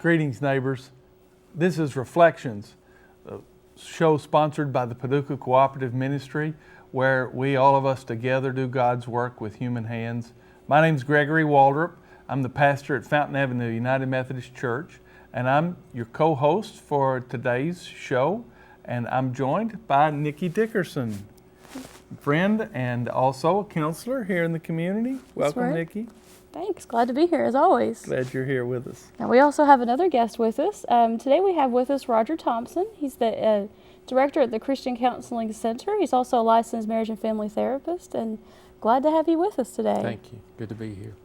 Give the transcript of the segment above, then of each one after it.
Greetings, neighbors. This is Reflections, a show sponsored by the Paducah Cooperative Ministry, where all of us together do God's work with human hands. My name's Gregory Waldrop. I'm the pastor at Fountain Avenue United Methodist Church, and I'm your co-host for today's show, and I'm joined by Nikki Dickerson, friend and also a counselor here in the community. Welcome, right. Nikki. Thanks. Glad to be here, as always. Glad you're here with us. Now, we also have another guest with us. Today we have with us Roger Thompson. He's the director at the Christian Counseling Center. He's also a licensed marriage and family therapist, and glad to have you with us today. Thank you. Good to be here.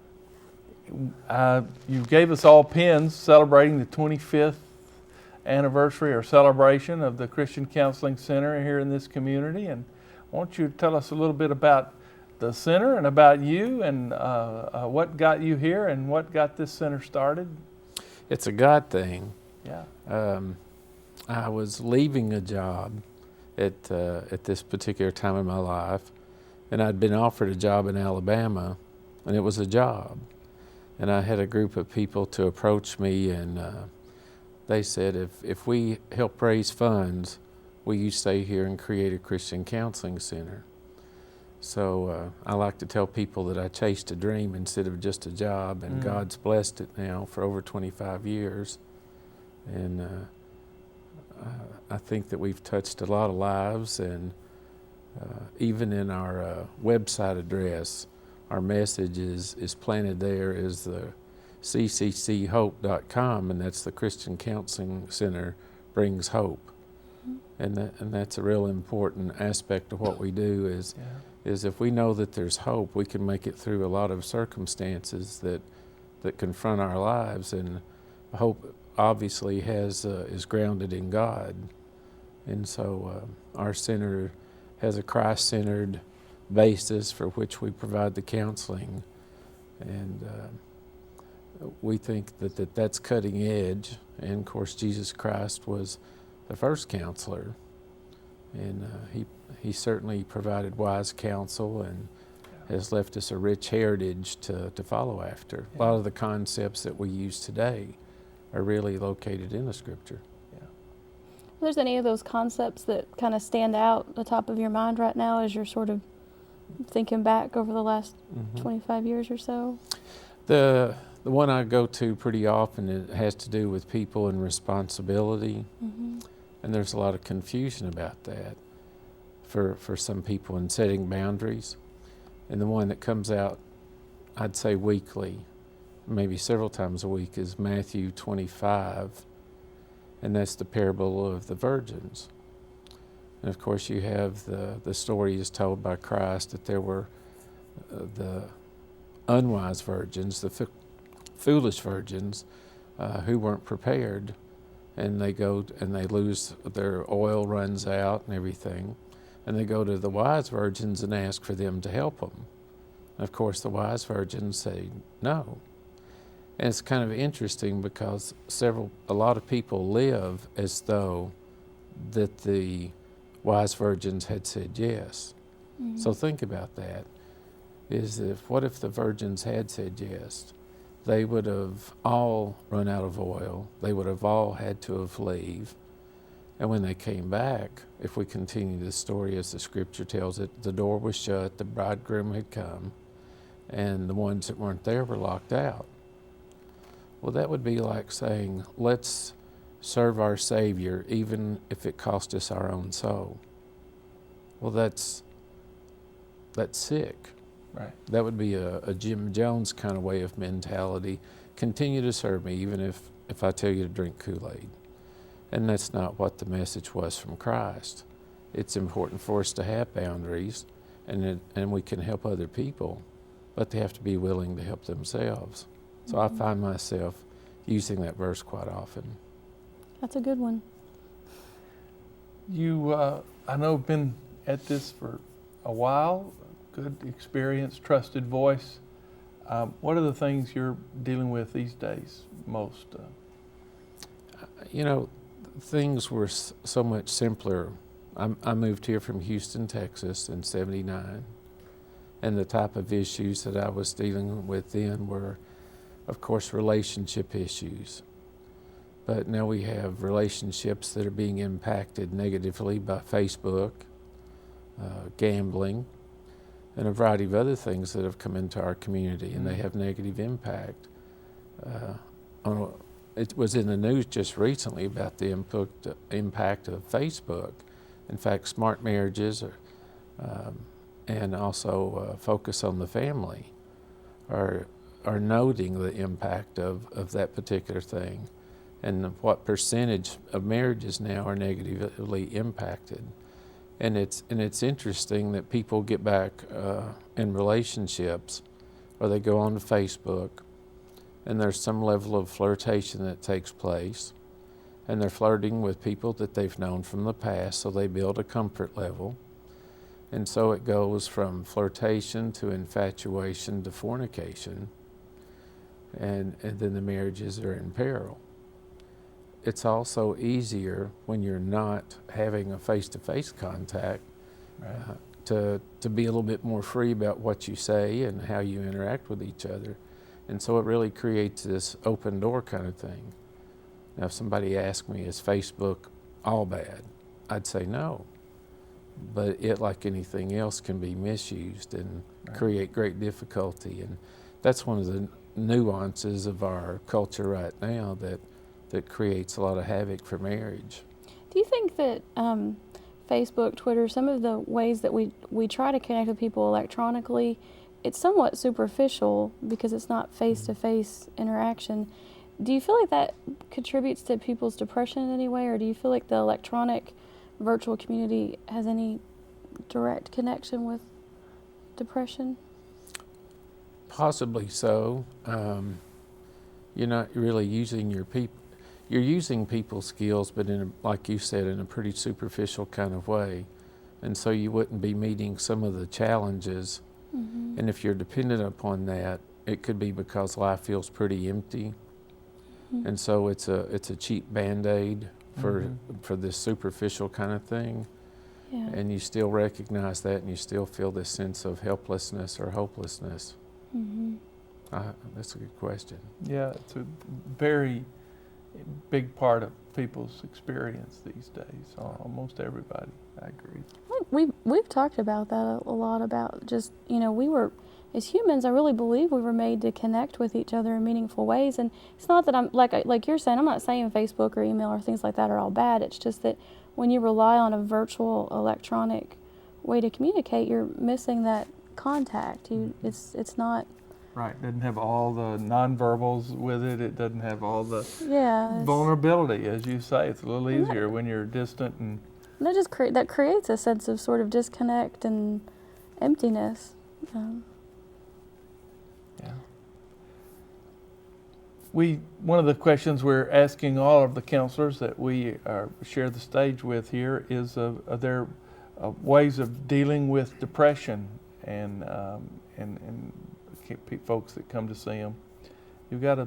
You gave us all pins celebrating the 25th anniversary or celebration of the Christian Counseling Center here in this community, and I want you to tell us a little bit about the center and about you and what got you here and what got this center started. It's a God thing. Yeah. I was leaving a job at this particular time in my life, and I'd been offered a job in Alabama, and it was a job. And I had a group of people to approach me, and they said, if we help raise funds, will you stay here and create a Christian counseling center? So I like to tell people that I chased a dream instead of just a job, and God's blessed it now for over 25 years. And I think that we've touched a lot of lives, and even in our website address, our message is planted there as the ccchope.com, and that's the Christian Counseling Center brings hope. And that's a real important aspect of what we do is if we know that there's hope, we can make it through a lot of circumstances that confront our lives, and hope obviously is grounded in God. And so our center has a Christ-centered basis for which we provide the counseling, and we think that's cutting edge. And of course Jesus Christ was the first counselor, and he certainly provided wise counsel and has left us a rich heritage to follow after. A lot of the concepts that we use today are really located in the Scripture. If there's any of those concepts that kind of stand out at the top of your mind right now as you're sort of thinking back over the last 25 years or so? The one I go to pretty often, it has to do with people and responsibility. And there's a lot of confusion about that for some people in setting boundaries. And the one that comes out, I'd say weekly, maybe several times a week, is Matthew 25, and that's the parable of the virgins. And of course you have the story is told by Christ that there were the unwise virgins, the foolish virgins, who weren't prepared, and they go and they lose, their oil runs out and everything, and they go to the wise virgins and ask for them to help them. And of course the wise virgins say no. And it's kind of interesting because a lot of people live as though that the wise virgins had said yes. So think about that. What if the virgins had said yes? They would have all run out of oil. They would have all had to have leave. And when they came back, if we continue the story as the Scripture tells it, the door was shut, the bridegroom had come, and the ones that weren't there were locked out. Well, that would be like saying, let's serve our Savior even if it cost us our own soul. Well, that's sick. Right. That would be a Jim Jones kind of way of mentality. Continue to serve me even if I tell you to drink Kool-Aid. And that's not what the message was from Christ. It's important for us to have boundaries, and we can help other people, but they have to be willing to help themselves. So I find myself using that verse quite often. That's a good one. You, I know, have been at this for a while. Good experience, trusted voice. What are the things you're dealing with these days most? Things were so much simpler. I moved here from Houston, Texas in '79, and the type of issues that I was dealing with then were, of course, relationship issues. But now we have relationships that are being impacted negatively by Facebook, gambling, and a variety of other things that have come into our community, and they have negative impact. It was in the news just recently about the impact of Facebook. In fact, smart marriages and also focus on the family are noting the impact of that particular thing, and what percentage of marriages now are negatively impacted. And it's interesting that people get back in relationships, or they go on to Facebook, and there's some level of flirtation that takes place, and they're flirting with people that they've known from the past, so they build a comfort level. And so it goes from flirtation to infatuation to fornication, and then the marriages are in peril. It's also easier when you're not having a face-to-face contact, Right. to be a little bit more free about what you say and how you interact with each other. And so it really creates this open door kind of thing. Now, if somebody asked me, is Facebook all bad? I'd say no. But it, like anything else, can be misused and create great difficulty. And that's one of the nuances of our culture right now that creates a lot of havoc for marriage. Do you think that Facebook, Twitter, some of the ways that we try to connect with people electronically, it's somewhat superficial because it's not face-to-face interaction. Do you feel like that contributes to people's depression in any way, or do you feel like the electronic virtual community has any direct connection with depression? Possibly so. You're not really using your people. You're using people's skills, but like you said, in a pretty superficial kind of way. And so you wouldn't be meeting some of the challenges. Mm-hmm. And if you're dependent upon that, it could be because life feels pretty empty. Mm-hmm. And so it's a cheap Band-Aid for this superficial kind of thing. Yeah. And you still recognize that, and you still feel this sense of helplessness or hopelessness. Mm-hmm. That's a good question. Yeah, it's a very big part of people's experience these days. Almost everybody, I agree. We've talked about that a lot, about just, we were, as humans, I really believe we were made to connect with each other in meaningful ways. And it's not that I'm, like you're saying, I'm not saying Facebook or email or things like that are all bad. It's just that when you rely on a virtual electronic way to communicate, you're missing that contact. It's not... Right, it doesn't have all the nonverbals with it. It doesn't have all the vulnerability, as you say. It's a little easier when you're distant, and that just that creates a sense of sort of disconnect and emptiness. Yeah. One of the questions we're asking all of the counselors that we share the stage with here is: are there ways of dealing with depression and folks that come to see them? You've got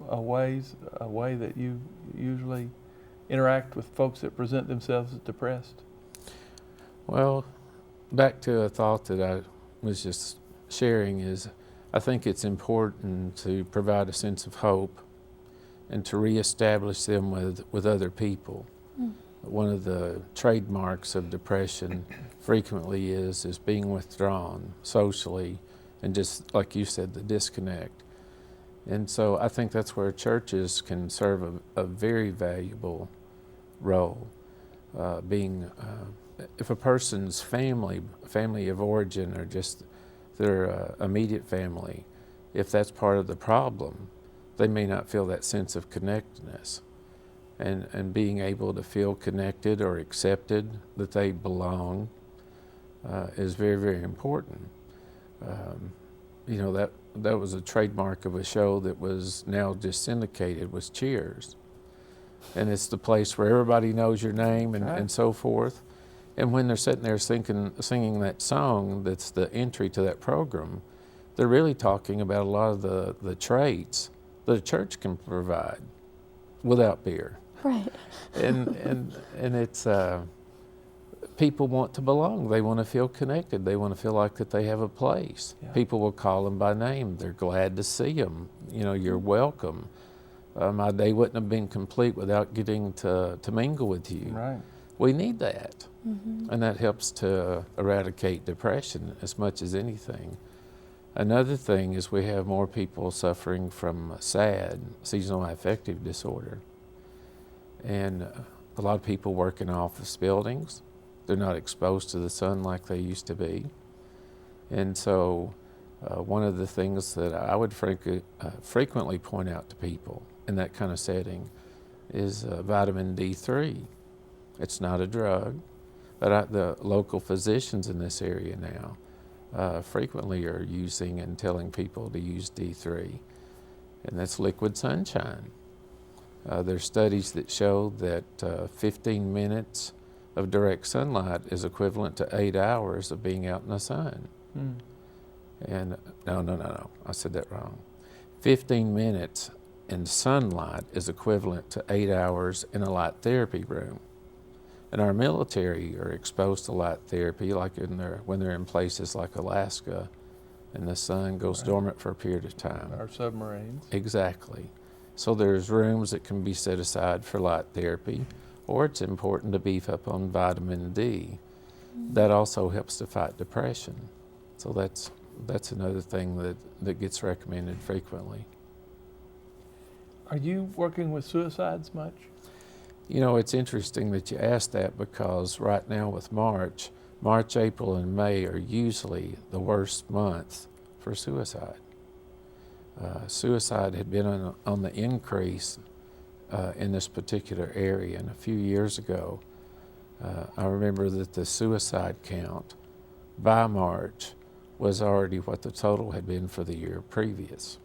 a way that you usually interact with folks that present themselves as depressed? Well, back to a thought that I was just sharing is, I think it's important to provide a sense of hope and to reestablish them with other people. Mm. One of the trademarks of depression frequently is being withdrawn socially, and just like you said, the disconnect. And so I think that's where churches can serve a very valuable role. If a person's family of origin, or just their immediate family, if that's part of the problem, they may not feel that sense of connectedness. And being able to feel connected or accepted, that they belong, is very, very important. That was a trademark of a show that was now just syndicated, was Cheers. And it's the place where everybody knows your name and so forth. And when they're sitting there singing that song that's the entry to that program, they're really talking about a lot of the traits that a church can provide without beer. Right. And it's... people want to belong. They want to feel connected. They want to feel like that they have a place. Yeah. People will call them by name. They're glad to see them. You're welcome. my day wouldn't have been complete without getting to mingle with you. Right. We need that. And that helps to eradicate depression as much as anything. Another thing is we have more people suffering from SAD, seasonal affective disorder. And a lot of people work in office buildings. They're not exposed to the sun like they used to be. And so one of the things that I would frequently point out to people in that kind of setting is vitamin D3. It's not a drug, but the local physicians in this area now frequently are using and telling people to use D3, and that's liquid sunshine. There's studies that show that 15 minutes of direct sunlight is equivalent to 8 hours of being out in the sun. And no, I said that wrong. 15 minutes in sunlight is equivalent to 8 hours in a light therapy room. And our military are exposed to light therapy like when they're in places like Alaska and the sun goes dormant for a period of time. Our submarines. Exactly. So there's rooms that can be set aside for light therapy, or it's important to beef up on vitamin D. That also helps to fight depression. So that's another thing that gets recommended frequently. Are you working with suicides much? You know, it's interesting that you asked that, because right now with March, April, and May are usually the worst months for suicide. Suicide had been on the increase in this particular area, and a few years ago, I remember that the suicide count by March was already what the total had been for the year previous.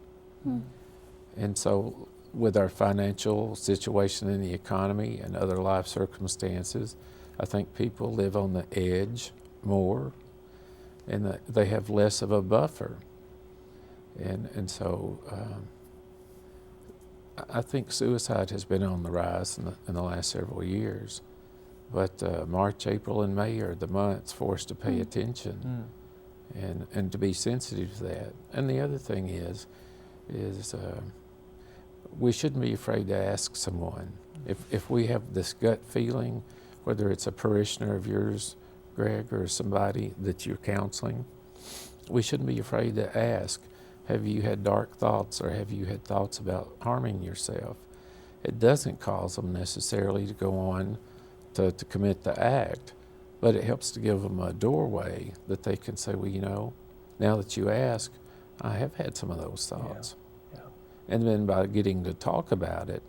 And so with our financial situation in the economy and other life circumstances, I think people live on the edge more, and they have less of a buffer. And so I think suicide has been on the rise in the last several years. But March, April, and May are the months for us to pay attention and to be sensitive to that. And the other thing is we shouldn't be afraid to ask someone. If we have this gut feeling, whether it's a parishioner of yours, Greg, or somebody that you're counseling, we shouldn't be afraid to ask, have you had dark thoughts, or have you had thoughts about harming yourself? It doesn't cause them necessarily to go on to commit the act, but it helps to give them a doorway that they can say, well, you know, now that you ask, I have had some of those thoughts. Yeah. And then by getting to talk about it,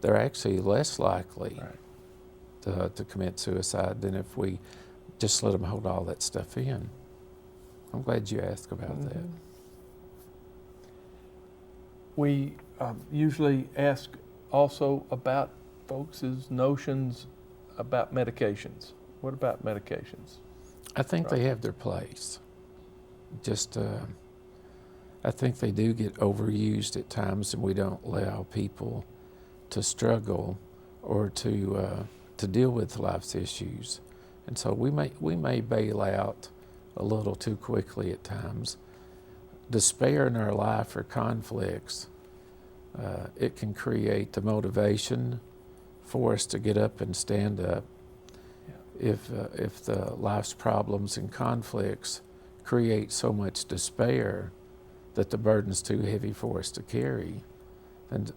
they're actually less likely to commit suicide than if we just let them hold all that stuff in. I'm glad you asked about that. We usually ask also about folks' notions about medications. What about medications? I think they have their place. Just, I think they do get overused at times, and we don't allow people to struggle or to deal with life's issues. And so we may bail out a little too quickly at times. Despair in our life or conflicts, it can create the motivation for us to get up and stand up. If the life's problems and conflicts create so much despair that the burden's too heavy for us to carry, and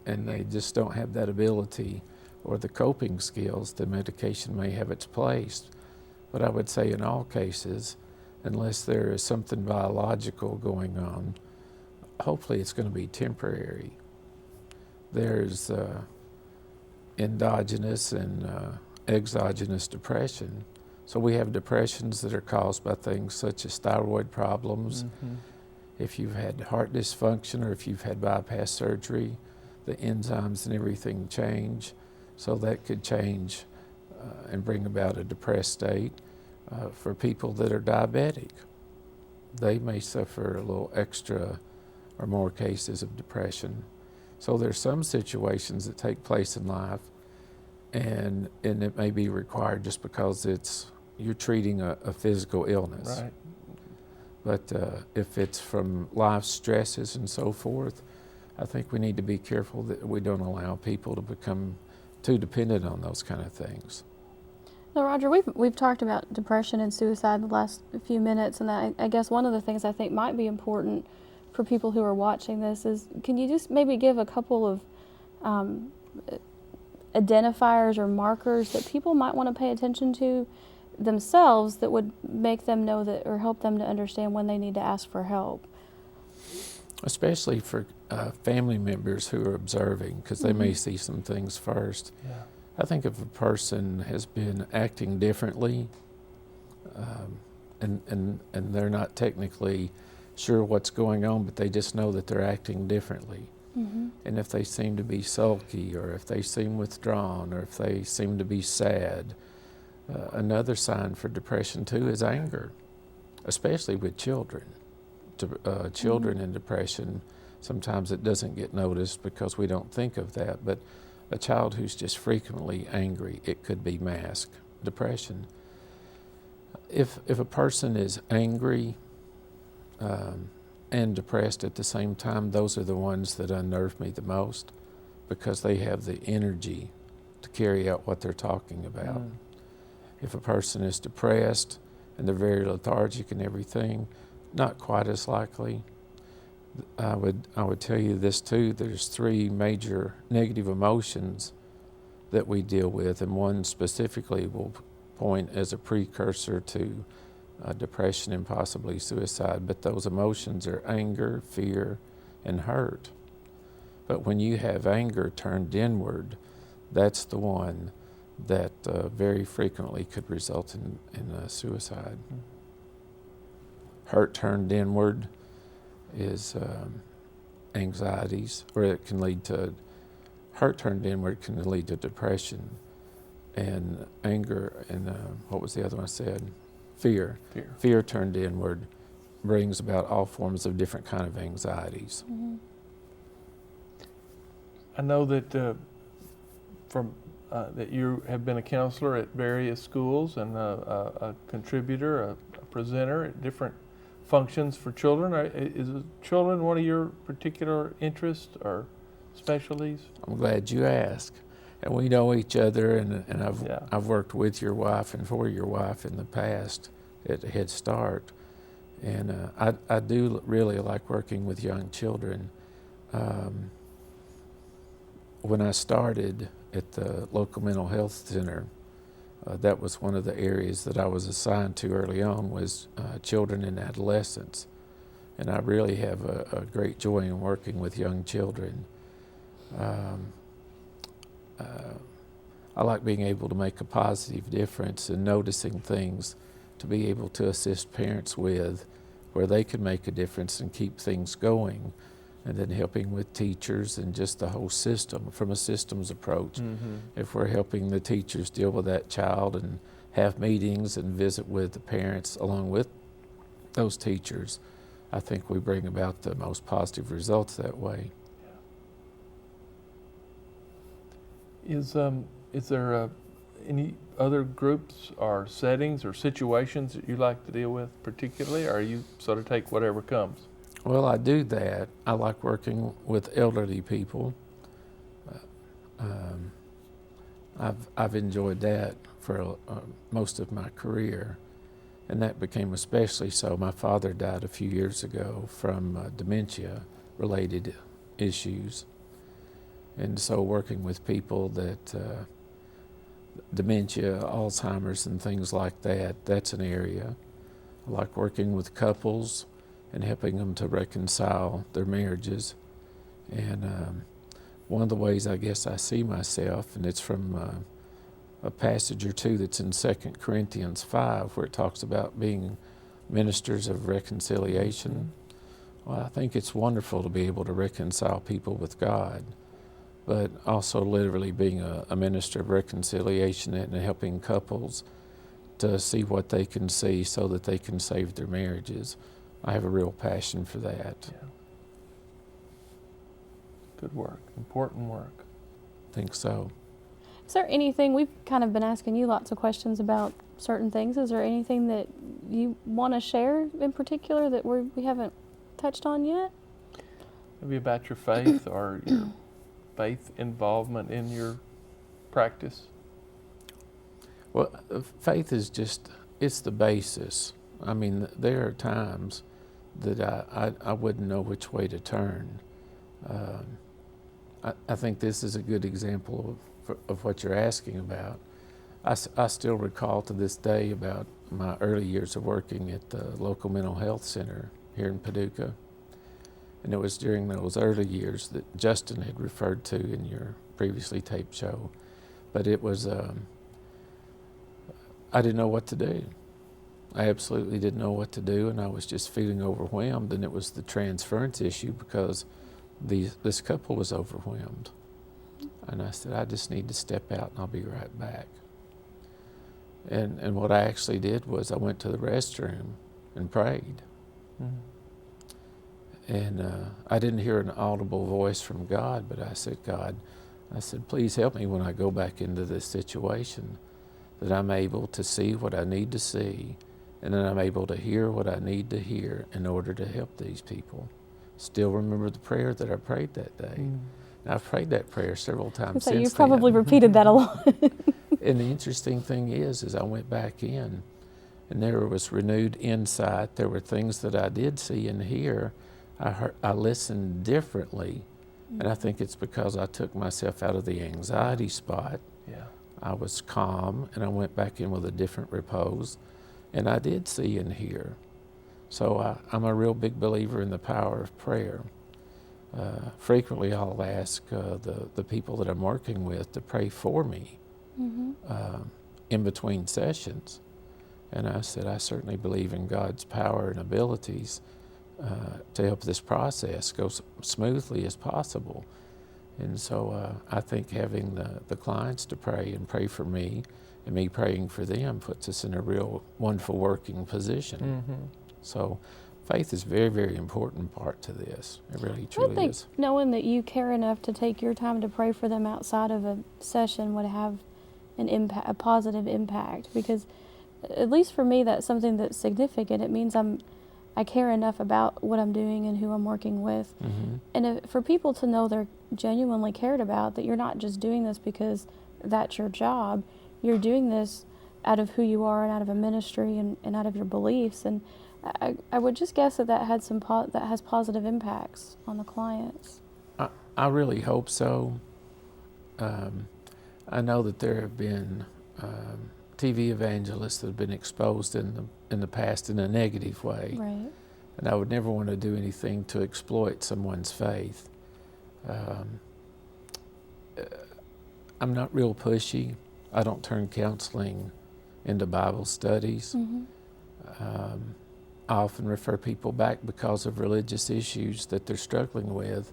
they just don't have that ability or the coping skills, the medication may have its place. But I would say in all cases, unless there is something biological going on, hopefully it's going to be temporary. There's endogenous and exogenous depression. So we have depressions that are caused by things such as thyroid problems. If you've had heart dysfunction, or if you've had bypass surgery, the enzymes and everything change. So that could change and bring about a depressed state. For people that are diabetic, they may suffer a little extra or more cases of depression. So there's some situations that take place in life, and it may be required just because you're treating a physical illness. Right. But if it's from life stresses and so forth, I think we need to be careful that we don't allow people to become too dependent on those kind of things. So Roger, we've talked about depression and suicide the last few minutes, and I guess one of the things I think might be important for people who are watching this is, can you just maybe give a couple of identifiers or markers that people might want to pay attention to themselves that would make them know that, or help them to understand when they need to ask for help? Especially for family members who are observing, because they may see some things first. Yeah. I think if a person has been acting differently, and they're not technically sure what's going on, but they just know that they're acting differently. And if they seem to be sulky, or if they seem withdrawn, or if they seem to be sad, another sign for depression too is anger, especially with children. Children in depression, sometimes it doesn't get noticed because we don't think of that, but a child who's just frequently angry, it could be masked depression. If a person is angry and depressed at the same time, those are the ones that unnerve me the most, because they have the energy to carry out what they're talking about. If a person is depressed and they're very lethargic and everything, not quite as likely. I would tell you this too, there's 3 major negative emotions that we deal with, and one specifically will point as a precursor to depression and possibly suicide, but those emotions are anger, fear, and hurt. But when you have anger turned inward, that's the one that very frequently could result in suicide. Hurt turned inward is anxieties, or it can lead to, hurt turned inward can lead to depression, and anger, and what was the other one I said? Fear. Fear turned inward brings about all forms of different kind of anxieties. I know that that you have been a counselor at various schools and a contributor, a presenter at different functions for children. Is children one of your particular interests or specialties? I'm glad you asked. And we know each other, and I've worked with your wife and for your wife in the past at Head Start. And I do really like working with young children. When I started at the local mental health center, that was one of the areas that I was assigned to early on, was children and adolescents. And I really have a great joy in working with young children. I like being able to make a positive difference and noticing things to be able to assist parents with, where they can make a difference and keep things going. And then helping with teachers and just the whole system, from a systems approach. If we're helping the teachers deal with that child and have meetings and visit with the parents along with those teachers, I think we bring about the most positive results that way. Is there any other groups or settings or situations that you like to deal with particularly, or you sort of take whatever comes? Well, I do that. I like working with elderly people. I've enjoyed that for most of my career, and that became especially so. My father died a few years ago from dementia-related issues, and so working with people that dementia, Alzheimer's, and things like that, that's an area. I like working with couples and helping them to reconcile their marriages. And one of the ways I guess I see myself, and it's from a passage or two that's in 2 Corinthians 5, where it talks about being ministers of reconciliation. Well, I think it's wonderful to be able to reconcile people with God, but also literally being a minister of reconciliation and helping couples to see what they can see so that they can save their marriages. I have a real passion for that. Yeah. Good work, important work. I think so. Is there anything, we've kind of been asking you lots of questions about certain things. Is there anything that you want to share in particular that we haven't touched on yet? maybe about your faith or your faith involvement in your practice? Well, faith is just, it's the basis. I mean, there are times that I wouldn't know which way to turn. I think this is a good example of what you're asking about. I still recall to this day about my early years of working at the local mental health center here in Paducah. And it was during those early years that Justin had referred to in your previously taped show. But it was, I didn't know what to do. I absolutely didn't know what to do, and I was just feeling overwhelmed, and it was the transference issue because this couple was overwhelmed. And I said, I just need to step out and I'll be right back. And what I actually did was I went to the restroom and prayed. Mm-hmm. And I didn't hear an audible voice from God, but I said, God, please help me when I go back into this situation, that I'm able to see what I need to see, and that I'm able to hear what I need to hear in order to help these people. Still remember the prayer that I prayed that day. Mm. Now, I've prayed that prayer several times so since you've probably repeated that a lot. And the interesting thing is I went back in, and there was renewed insight. There were things that I did see and hear. I listened differently, and I think it's because I took myself out of the anxiety spot. Yeah. I was calm, and I went back in with a different repose, and I did see and hear. So I'm a real big believer in the power of prayer. Frequently I'll ask the people that I'm working with to pray for me in between sessions. And I said, I certainly believe in God's power and abilities to help this process go smoothly as possible. And so I think having the clients to pray and pray for me and me praying for them puts us in a real wonderful working position. Mm-hmm. So faith is a very, very important part to this. It really, truly I think is. Knowing that you care enough to take your time to pray for them outside of a session would have an impact, a positive impact, because at least for me, that's something that's significant. It means I care enough about what I'm doing and who I'm working with. Mm-hmm. And for people to know they're genuinely cared about, that you're not just doing this because that's your job, you're doing this out of who you are and out of a ministry and out of your beliefs. And I would just guess that has that has positive impacts on the clients. I really hope so. I know that there have been TV evangelists that have been exposed in the past in a negative way. Right. And I would never want to do anything to exploit someone's faith. I'm not real pushy. I don't turn counseling into Bible studies. Mm-hmm. I often refer people back because of religious issues that they're struggling with,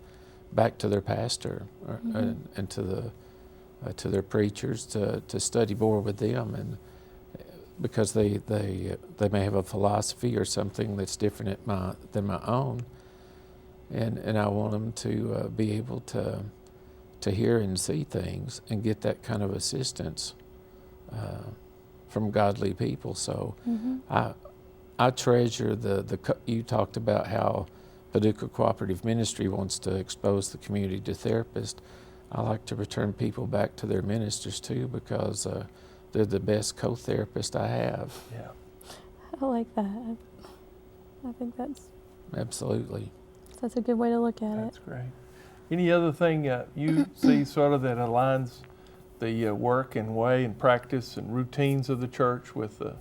back to their pastor and to their preachers to study more with them, and because they may have a philosophy or something that's different than my own, and I want them to be able to hear and see things and get that kind of assistance from godly people. So I treasure you talked about how Paducah Cooperative Ministry wants to expose the community to therapists. I like to return people back to their ministers too, because they're the best co-therapist I have. Yeah. I like that. I think that's absolutely. That's a good way to look at it. That's great. Any other thing you see sort of that aligns the work and way and practice and routines of the church with the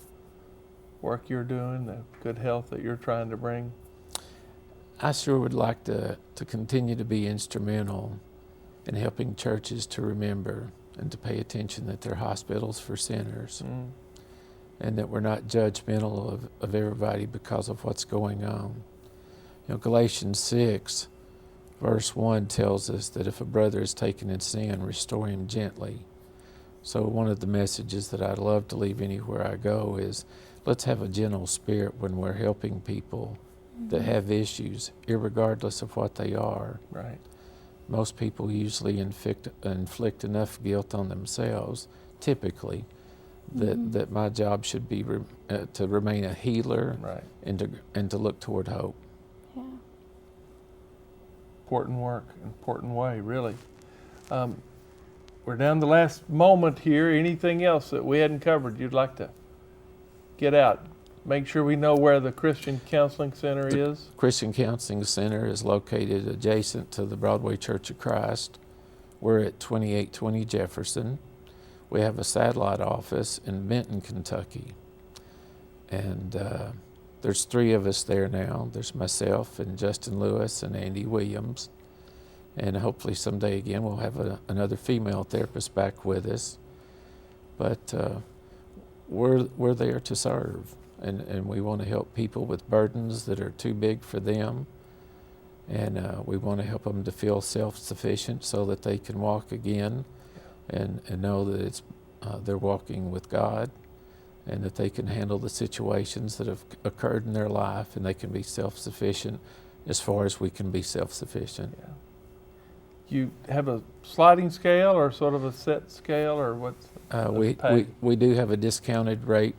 work you're doing, the good health that you're trying to bring? I sure would like to continue to be instrumental in helping churches to remember and to pay attention that they're hospitals for sinners, and that we're not judgmental of everybody because of what's going on. You know, Galatians 6, verse 1 tells us that if a brother is taken in sin, restore him gently. So one of the messages that I'd love to leave anywhere I go is, let's have a gentle spirit when we're helping people that have issues, irregardless of what they are. Right. Most people usually inflict enough guilt on themselves, typically, that my job should be to remain a healer, right, and to look toward hope. Yeah. important work, important way, really. We're down to the last moment here. Anything else that we hadn't covered you'd like to get out? Make sure we know where the Christian Counseling Center is. Christian Counseling Center is located adjacent to the Broadway Church of Christ. We're at 2820 Jefferson. We have a satellite office in Benton, Kentucky. And there's 3 of us there now. There's myself and Justin Lewis and Andy Williams. And hopefully someday again we'll have another female therapist back with us. But we're there to serve. And we want to help people with burdens that are too big for them. And we want to help them to feel self-sufficient so that they can walk again and know that they're walking with God, and that they can handle the situations that have occurred in their life, and they can be self-sufficient as far as we can be self-sufficient. Yeah. You have a sliding scale or sort of a set scale, or what's we do have a discounted rate.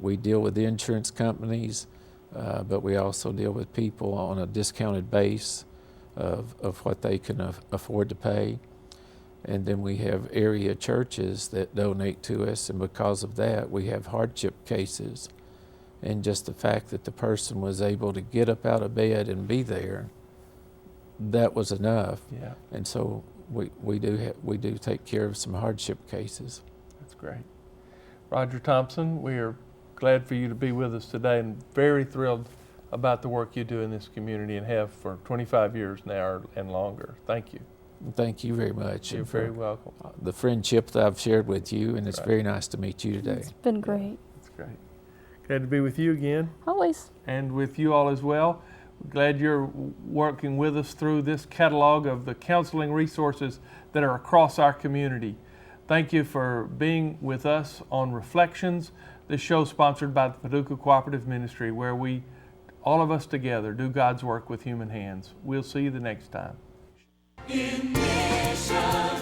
We deal with the insurance companies, but we also deal with people on a discounted base of what they can afford to pay. And then we have area churches that donate to us, and because of that we have hardship cases. And just the fact that the person was able to get up out of bed and be there, that was enough. Yeah. And so we do take care of some hardship cases. That's great. Roger Thompson, we are glad for you to be with us today, and very thrilled about the work you do in this community and have for 25 years now and longer. Thank you. Thank you very much. You're very welcome. The friendship that I've shared with you, and it's very nice to meet you today. It's been great. That's great. Glad to be with you again. Always. And with you all as well. We're glad you're working with us through this catalog of the counseling resources that are across our community. Thank you for being with us on Reflections. This show is sponsored by the Paducah Cooperative Ministry, where we, all of us together, do God's work with human hands. We'll see you the next time. In mission.